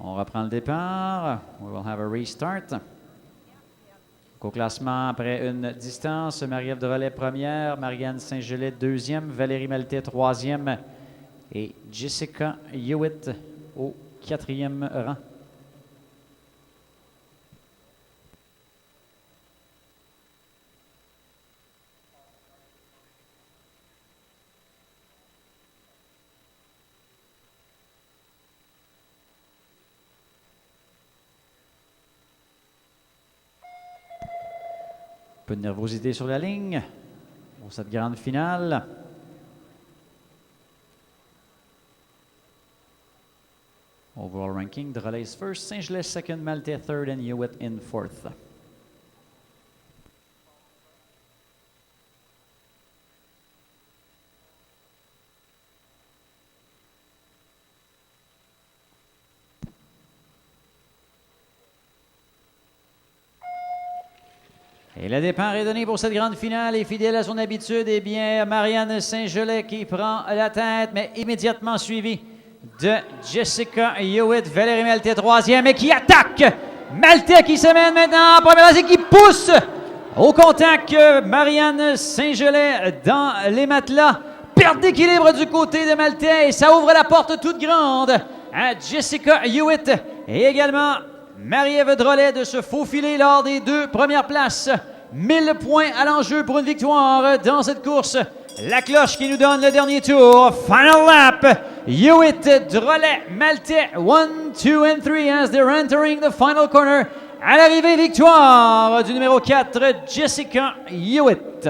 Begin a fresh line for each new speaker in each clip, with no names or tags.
On reprend le départ. We will have a restart. Au classement, après une distance, Marie-Ève Drolet première, Marianne Saint-Gelais deuxième, Valérie Maltais troisième et Jessica Hewitt au quatrième rang. Un peu de nervosité sur la ligne pour cette grande finale. Overall ranking, Drolet is first, Saint-Gelais second, Maltais third, and Hewitt in fourth. Et le départ est donné pour cette grande finale et fidèle à son habitude, eh bien, Marianne Saint-Gelais qui prend la tête, mais immédiatement suivie de Jessica Hewitt, Valérie Maltais troisième et qui attaque. Maltais qui se mène maintenant en première place et qui pousse au contact Marianne Saint-Gelais dans les matelas. Perte d'équilibre du côté de Maltais et ça ouvre la porte toute grande à Jessica Hewitt et également Marie-Ève Drolet de se faufiler lors des deux premières places. 1000 points à l'enjeu pour une victoire dans cette course. La cloche qui nous donne le dernier tour. Final lap. Hewitt, Drolet, Maltais, 1, 2 and 3 as they're entering the final corner. À l'arrivée, victoire du numéro 4, Jessica Hewitt.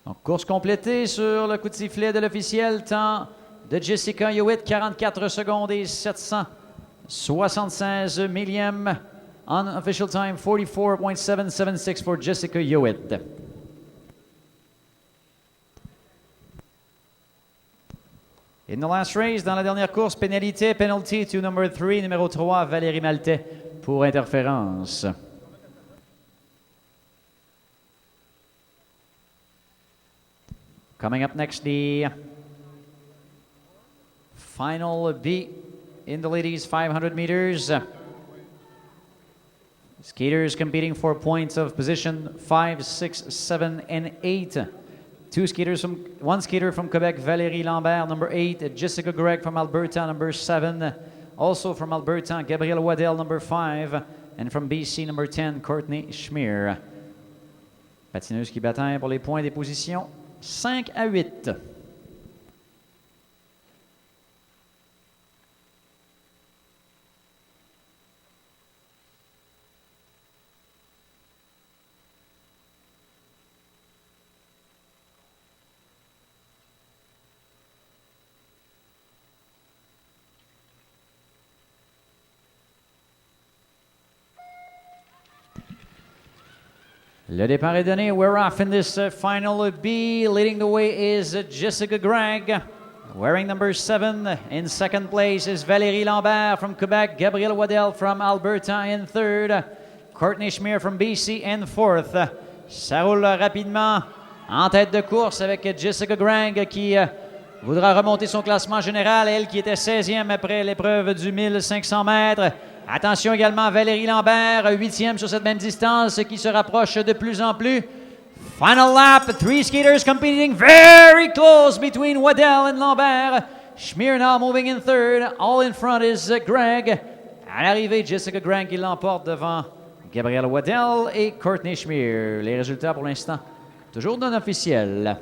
Donc, course complétée sur le coup de sifflet de l'officiel. Temps de Jessica Hewitt, 44 secondes et 776 millièmes. Unofficial time, 44.776 for Jessica Hewitt. In the last race, dans la dernière course, pénalité, penalty to number 3, numéro 3, Valérie Maltais pour interférence. Coming up next, the final B in the ladies 500 meters. Skaters competing for points of position 5, 6, 7, and 8. One skater from Quebec, Valérie Lambert, number 8. Jessica Gregg from Alberta, number 7. Also from Alberta, Gabrielle Waddell, number 5. And from BC, number 10, Courtney Schmier. Patineuse qui bataille pour les points des positions 5 à 8. Le départ est donné. We're off in this final B. Leading the way is Jessica Gregg, wearing number 7. In second place is Valérie Lambert from Quebec, Gabrielle Waddell from Alberta in third, Courtney Schmier from BC in fourth. Ça roule rapidement en tête de course avec Jessica Gregg qui voudra remonter son classement général, elle qui était 16e après l'épreuve du 1500 mètres. Attention également Valérie Lambert, 8e sur cette même distance, qui se rapproche de plus en plus. Final lap, 3 skaters competing very close between Waddell and Lambert. Schmier now moving in third. All in front is Gregg. À l'arrivée, Jessica Gregg qui l'emporte devant Gabrielle Waddell et Courtney Schmier. Les résultats pour l'instant, toujours non officiels.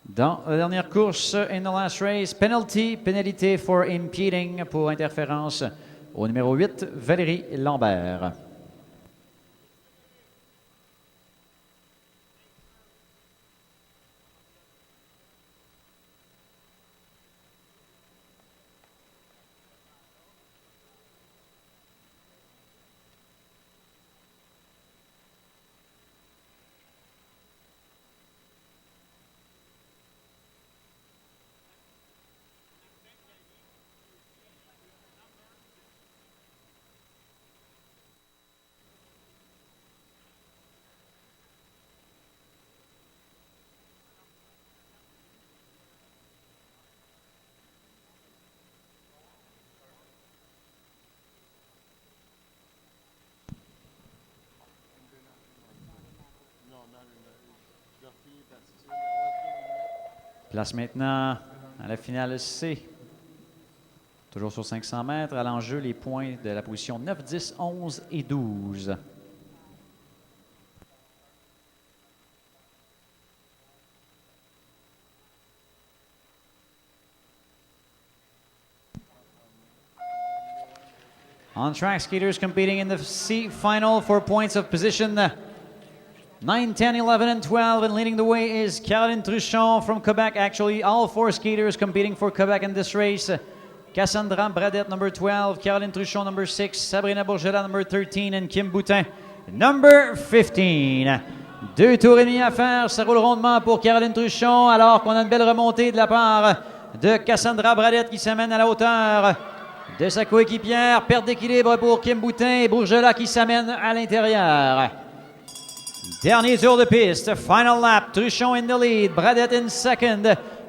Dans la dernière course, in the last race, pénalité for impeding, pour interférence au numéro 8, Valérie Lambert. Place maintenant à la finale C. Toujours sur 500 mètres. À l'enjeu, les points de la position 9, 10, 11 et 12. On-track skaters competing in the C final for points of position 9, 10, 11, and 12. And leading the way is Caroline Truchon from Quebec. Actually, all 4 skaters competing for Quebec in this race. Cassandra Bradette, number 12. Caroline Truchon, number 6. Sabrina Bourgela, number 13. And Kim Boutin, number 15. 2 tours et demi à faire. Ça roule rondement pour Caroline Truchon, alors qu'on a une belle remontée de la part de Cassandra Bradette qui s'amène à la hauteur de sa coéquipière. Perte d'équilibre pour Kim Boutin et Bourgela qui s'amène à l'intérieur. Dernier tour de piste. Final lap. Truchon in the lead. Bradette in second.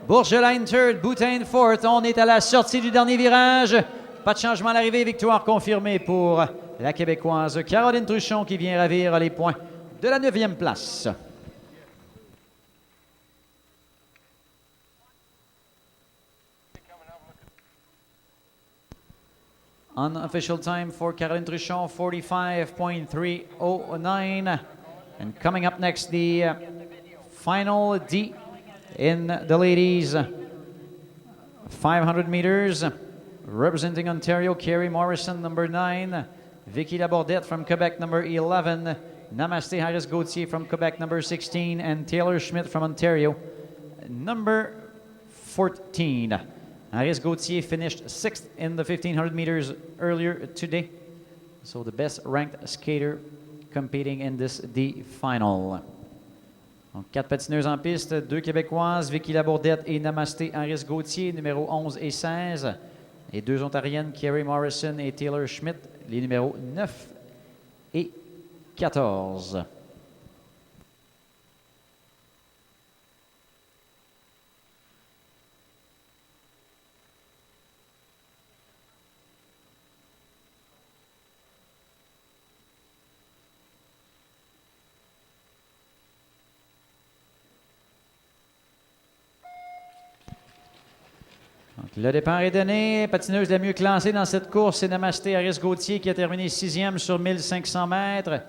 Bourgela in third. Boutin in fourth. On est à la sortie du dernier virage. Pas de changement à l'arrivée. Victoire confirmée pour la Québécoise Caroline Truchon qui vient ravir les points de la 9e place. Unofficial time for Caroline Truchon, 45.309. And coming up next, the final D in the ladies' 500 meters. Representing Ontario, Carrie Morrison, number 9. Vicky Labordette from Quebec, number 11. Namaste Harris-Gauthier from Quebec, number 16. And Taylor Schmidt from Ontario, number 14. Harris-Gauthier finished 6th in the 1500 meters earlier today. So the best ranked skater competing in this D final. Donc, 4 patineuses en piste, 2 Québécoises, Vicky Labordette et Namaste Harris-Gauthier, numéros 11 et 16. Et 2 Ontariennes, Carrie Morrison et Taylor Schmidt, les numéros 9 et 14. Donc, le départ est donné. Patineuse la mieux classée dans cette course, c'est Namaste Harris-Gauthier qui a terminé 6e sur 1500 mètres.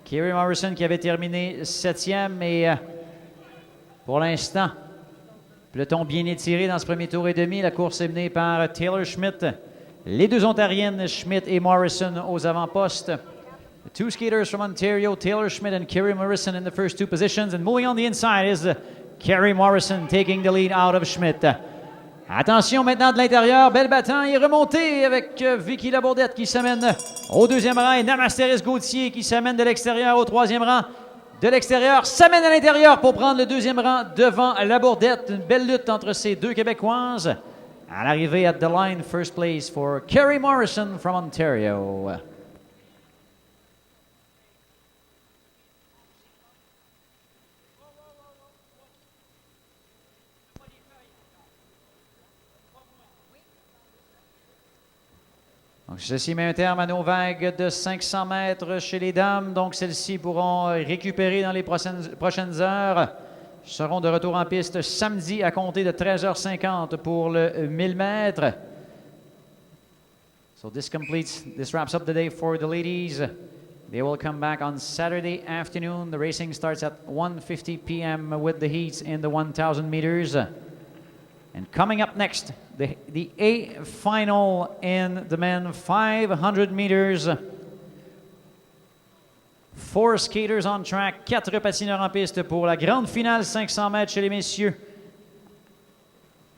Carrie Morrison qui avait terminé 7e. Et pour l'instant, peloton bien étiré dans ce premier tour et demi. La course est menée par Taylor Schmidt. Les 2 Ontariennes, Schmidt et Morrison, aux avant-postes. The 2 skaters from Ontario, Taylor Schmidt and Carrie Morrison in the first 2 positions. And moving on the inside is Carrie Morrison taking the lead out of Schmidt. Attention maintenant de l'intérieur, belle bataille remontée avec Vicky Labordette qui s'amène au 2e rang et Namaste Harris-Gauthier qui s'amène de l'extérieur au 3e rang. De l'extérieur, s'amène à l'intérieur pour prendre le 2e rang devant Labordette. Une belle lutte entre ces 2 Québécoises. À l'arrivée at the line, first place for Carrie Morrison from Ontario. Donc, ceci met un terme à nos vagues de 500 mètres chez les dames. Donc, celles-ci pourront récupérer dans les prochaines heures. Seront de retour en piste samedi à compter de 13h50 pour le 1000 mètres. So this wraps up the day for the ladies. They will come back on Saturday afternoon. The racing starts at 1:50 p.m. with the heats in the 1,000 meters. And coming up next, the A final in the men 500 meters. 4 skaters on track, 4 patineurs en piste pour la grande finale 500 mètres chez les messieurs.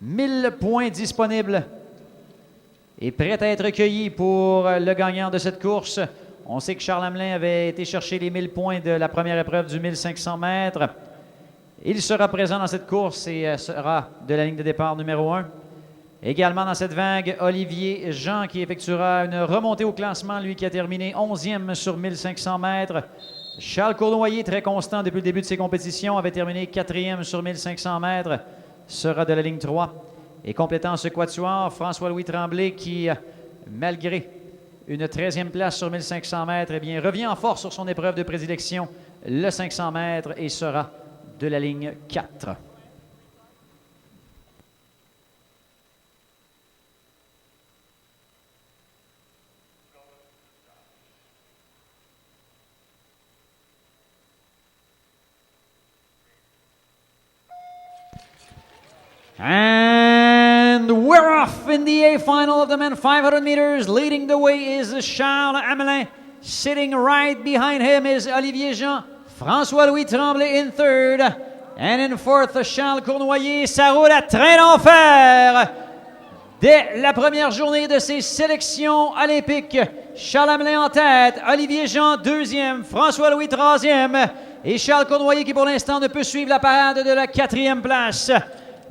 1000 points disponibles et prêts à être recueillis pour le gagnant de cette course. On sait que Charles Hamelin avait été chercher les 1000 points de la première épreuve du 1500 mètres. Il sera présent dans cette course et sera de la ligne de départ numéro 1. Également dans cette vague, Olivier Jean qui effectuera une remontée au classement, lui qui a terminé 11e sur 1500 mètres. Charles Cournoyer, très constant depuis le début de ses compétitions, avait terminé 4e sur 1500 mètres, sera de la ligne 3. Et complétant ce quatuor, François-Louis Tremblay qui, malgré une 13e place sur 1500 mètres, eh bien, revient en force sur son épreuve de prédilection, le 500 mètres, et sera de la ligne 4. And we're off in the A final of the men 500 meters. Leading the way is Charles Hamelin. Sitting right behind him is Olivier Jean. François-Louis Tremblay in third. And in fourth, Charles Cournoyer. Ça roule à train d'enfer. Dès la première journée de ces sélections olympiques, Charles Hamelin en tête, Olivier Jean deuxième, François-Louis troisième et Charles Cournoyer qui pour l'instant ne peut suivre la parade de la quatrième place.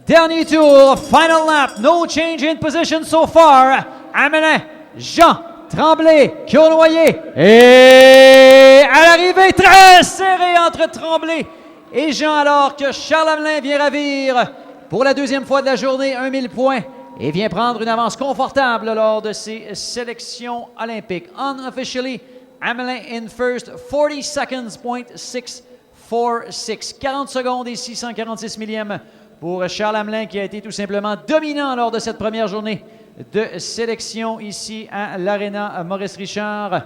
Dernier tour, final lap, no change in position so far. Hamelin, Jean, Tremblay, Cournoyer et à l'arrivée très serré entre Tremblay et Jean alors que Charles Hamelin vient ravir pour la deuxième fois de la journée 1000 points et vient prendre une avance confortable lors de ces sélections olympiques. Unofficially, Hamelin in first, 40 seconds, .646. 40 secondes et 646 millièmes pour Charles Hamelin qui a été tout simplement dominant lors de cette première journée de sélection ici à l'Arena Maurice Richard.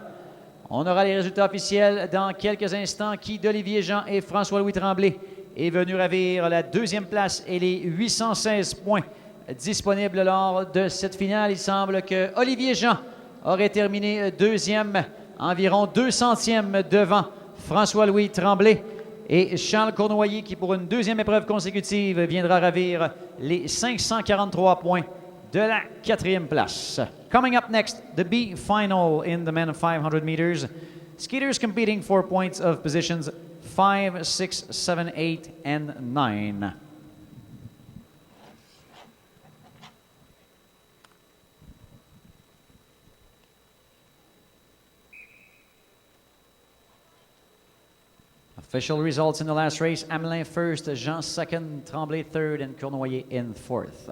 On aura les résultats officiels dans quelques instants. Qui d'Olivier Jean et François-Louis Tremblay est venu ravir la deuxième place et les 816 points disponibles lors de cette finale. Il semble que Olivier Jean aurait terminé deuxième, environ 200e devant François-Louis Tremblay. Et Charles Cournoyer, qui pour une deuxième épreuve consécutive viendra ravir les 543 points de la quatrième place. Coming up next, the B final in the men 500 meters. Skaters competing for points of positions 5, 6, 7, 8, and 9. Official results in the last race, Hamelin first, Jean second, Tremblay third, and Cournoyer in fourth.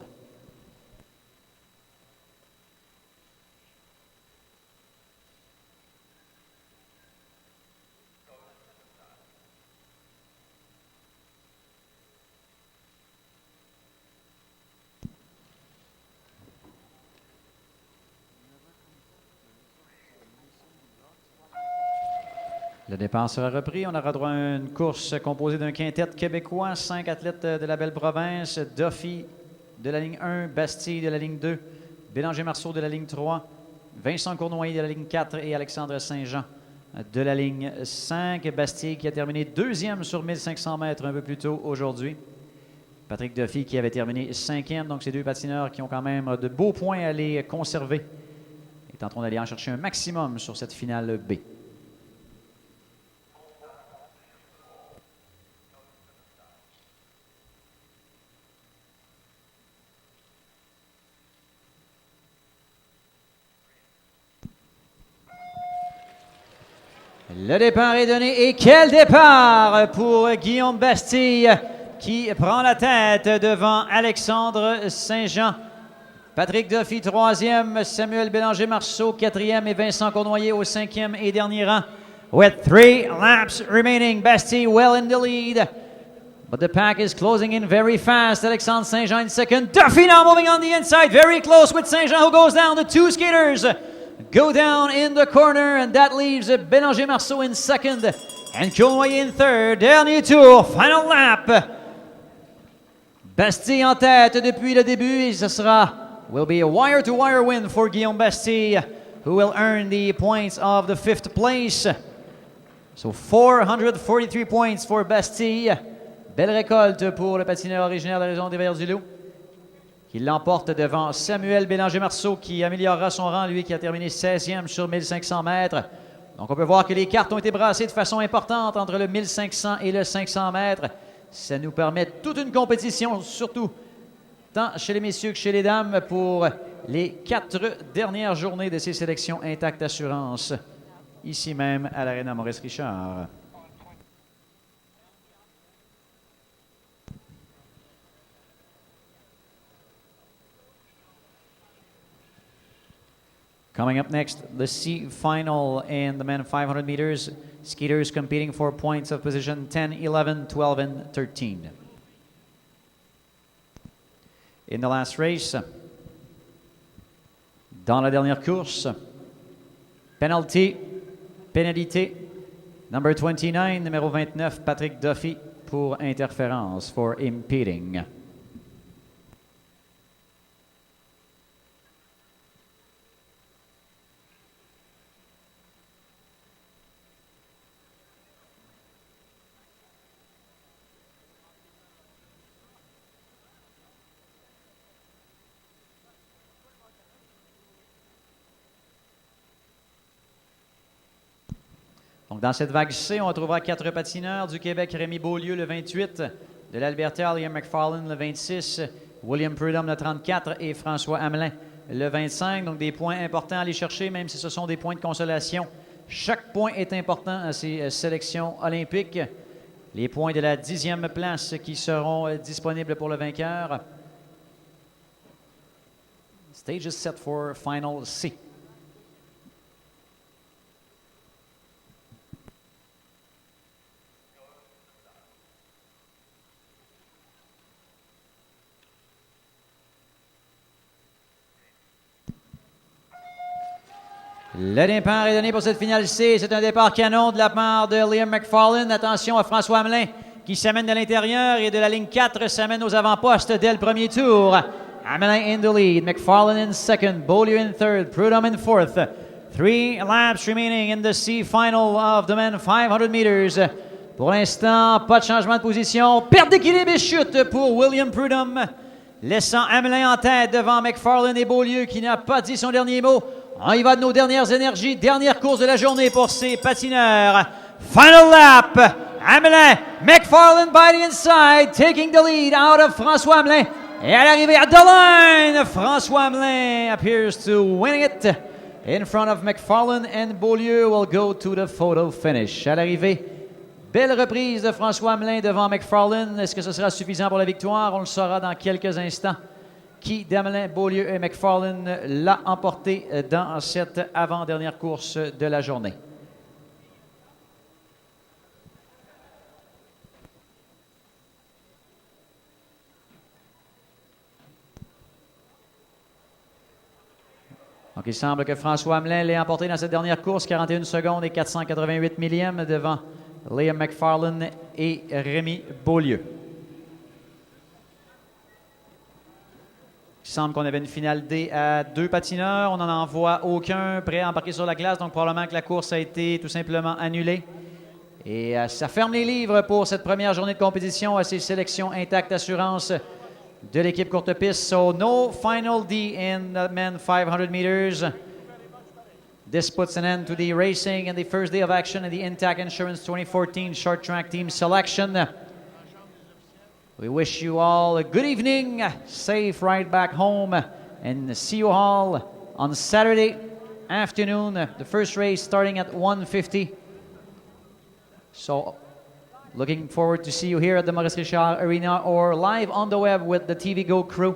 Le départ sera repris. On aura droit à une course composée d'un quintet québécois, 5 athlètes de la belle province, Duffy de la ligne 1, Bastille de la ligne 2, Bélanger-Marceau de la ligne 3, Vincent Cournoyer de la ligne 4 et Alexandre Saint-Jean de la ligne 5. Bastille qui a terminé deuxième sur 1500 mètres un peu plus tôt aujourd'hui. Patrick Duffy qui avait terminé cinquième. Donc, ces deux patineurs qui ont quand même de beaux points à les conserver et tenteront d'aller en chercher un maximum sur cette finale B. Le départ est donné et quel départ pour Guillaume Bastille qui prend la tête devant Alexandre Saint-Jean. Patrick Duffy troisième, Samuel Bélanger-Marceau quatrième et Vincent Cournoyer au cinquième et dernier rang. With 3 laps remaining, Bastille well in the lead. But the pack is closing in very fast. Alexandre Saint-Jean in second. Duffy now moving on the inside, very close with Saint-Jean who goes down. The two skaters go down in the corner, and that leaves Bélanger-Marceau in second and Cournoyer in third. Dernier tour, final lap. Bastille en tête depuis le début et ce will be a wire-to-wire win for Guillaume Bastille, who will earn the points of the 5th place. So 443 points for Bastille. Belle récolte pour le patineur originaire de la région des Verts-du-Loup, qui l'emporte devant Samuel Bélanger-Marceau, qui améliorera son rang, lui qui a terminé 16e sur 1500 mètres. Donc on peut voir que les cartes ont été brassées de façon importante entre le 1500 et le 500 mètres. Ça nous permet toute une compétition, surtout tant chez les messieurs que chez les dames, pour les 4 dernières journées de ces sélections Intact Assurance, ici même à l'Arena Maurice Richard. Coming up next, the C final in the men 500 meters. Skaters competing for points of position 10, 11, 12, and 13. In the last race, dans la dernière course, pénalité, number 29, numéro 29, Patrick Duffy pour interférence, for impeding. Donc, dans cette vague C, on retrouvera 4 patineurs du Québec: Rémi Beaulieu, le 28, de l'Alberta, Liam McFarlane, le 26, William Prudhomme, le 34, et François Hamelin, le 25. Donc, des points importants à aller chercher, même si ce sont des points de consolation. Chaque point est important à ces sélections olympiques. Les points de la 10e place qui seront disponibles pour le vainqueur. Stage is set for Final C. Le départ est donné pour cette finale C. C'est un départ canon de la part de Liam McFarlane. Attention à François Hamelin qui s'amène de l'intérieur et de la ligne 4 s'amène aux avant-postes dès le premier tour. Hamelin in the lead, McFarlane in second, Beaulieu in third, Prudhomme in fourth. 3 laps remaining in the C final of the men 500 meters. Pour l'instant, pas de changement de position. Perte d'équilibre et chute pour William Prudhomme, laissant Hamelin en tête devant McFarlane et Beaulieu qui n'a pas dit son dernier mot. On y va de nos dernières énergies. Dernière course de la journée pour ces patineurs. Final lap. Hamelin, McFarlane by the inside, taking the lead out of François Hamelin. Et à l'arrivée à the line, François Hamelin appears to win it in front of McFarlane, and Beaulieu will go to the photo finish. À l'arrivée, belle reprise de François Hamelin devant McFarlane. Est-ce que ce sera suffisant pour la victoire? On le saura dans quelques instants. Qui d'Hamelin, Beaulieu et McFarlane l'a emporté dans cette avant-dernière course de la journée. Donc, il semble que François Hamelin l'ait emporté dans cette dernière course, 41 secondes et 488 millièmes devant Liam McFarlane et Rémi Beaulieu. Il semble qu'on avait une finale D à 2 patineurs. On n'en voit aucun prêt à embarquer sur la glace, donc probablement que la course a été tout simplement annulée. Et ça ferme les livres pour cette première journée de compétition à ces sélections Intact Assurance de l'équipe courte piste. So no final D in the men 500 meters. This puts an end to the racing and the first day of action in the Intact Insurance 2014 Short Track Team Selection. We wish you all a good evening, safe ride back home, and see you all on Saturday afternoon. The first race starting at 1:50. So, looking forward to see you here at the Maurice Richard Arena or live on the web with the TV Go crew.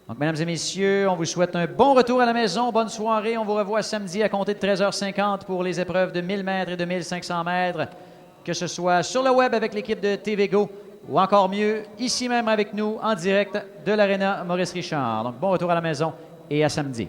Donc, mesdames et messieurs, on vous souhaite un bon retour à la maison, bonne soirée. On vous revoit samedi à compter de 13h50 pour les épreuves de 1000 mètres et de 1500 mètres, que ce soit sur le web avec l'équipe de TV Go ou encore mieux, ici même avec nous, en direct de l'Arena Maurice Richard. Donc, bon retour à la maison et à samedi.